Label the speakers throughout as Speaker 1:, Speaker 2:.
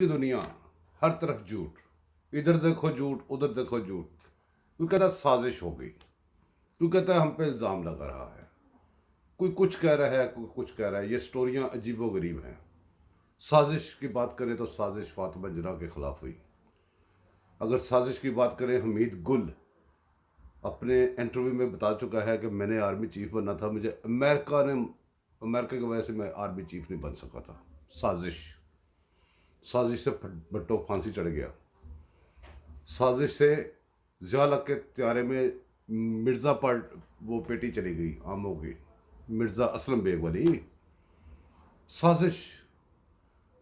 Speaker 1: کی دنیا ہر طرف جھوٹ، ادھر دیکھو جھوٹ ادھر دیکھو جھوٹ. کوئی کہتا ہے سازش ہو گئی، کوئی کہتا ہے ہم پہ الزام لگا رہا ہے، کوئی کچھ کہہ رہا ہے کوئی کچھ کہہ رہا ہے. یہ سٹوریاں عجیب و غریب ہیں. سازش کی بات کریں تو سازش فاطمہ جناح کے خلاف ہوئی. اگر سازش کی بات کریں، حمید گل اپنے انٹرویو میں بتا چکا ہے کہ میں نے آرمی چیف بننا تھا، مجھے امریکہ کی وجہ سے میں آرمی چیف نہیں بن سکا تھا. سازش سے بھٹو پھانسی چڑھ گیا. سازش سے ضیاء الحق کے طیارے میں مرزا پالٹ وہ پیٹی چلی گئی آموں کی، مرزا اسلم بیگ والی سازش.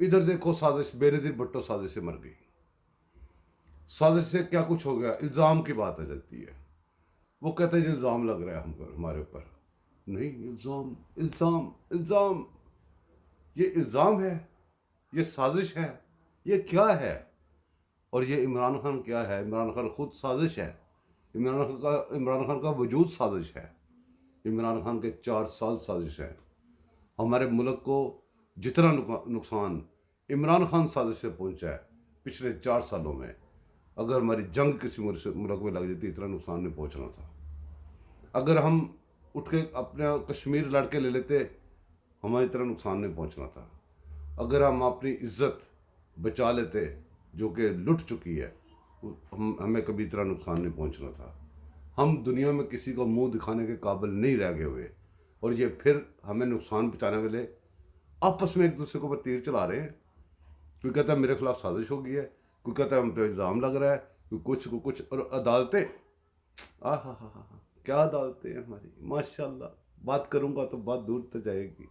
Speaker 1: ادھر دیکھو سازش، بے نظیر بھٹو سازش سے مر گئی. سازش سے کیا کچھ ہو گیا. الزام کی بات آ جاتی ہے، وہ کہتے ہیں جی الزام لگ رہا ہے ہمارے اوپر. نہیں، الزام الزام الزام، یہ الزام ہے، یہ سازش ہے، یہ کیا ہے؟ اور یہ عمران خان کیا ہے؟ عمران خان خود سازش ہے. عمران خان کا وجود سازش ہے. عمران خان کے 4 سال سازش ہیں. ہمارے ملک کو جتنا نقصان عمران خان سازش سے پہنچا ہے پچھلے 4 سالوں میں، اگر ہماری جنگ کسی ملک میں لگ جاتی اتنا نقصان نہیں پہنچنا تھا. اگر ہم اٹھ کے اپنا کشمیر لڑ کے لے لیتے ہمیں اتنا نقصان نہیں پہنچنا تھا. اگر ہم اپنی عزت بچا لیتے جو کہ لٹ چکی ہے، ہمیں کبھی اتنا نقصان نہیں پہنچنا تھا. ہم دنیا میں کسی کو منہ دکھانے کے قابل نہیں رہ گئے ہوئے، اور یہ پھر ہمیں نقصان پہنچانے والے آپس میں ایک دوسرے کو تیر چلا رہے ہیں. کوئی کہتا ہے میرے خلاف سازش ہو گئی ہے، کوئی کہتا ہے ہم پہ الزام لگ رہا ہے، کوئی کچھ. اور عدالتیں، کیا عدالتیں ہیں ہماری، ماشاء اللہ. بات کروں گا تو بات دور تک جائے گی.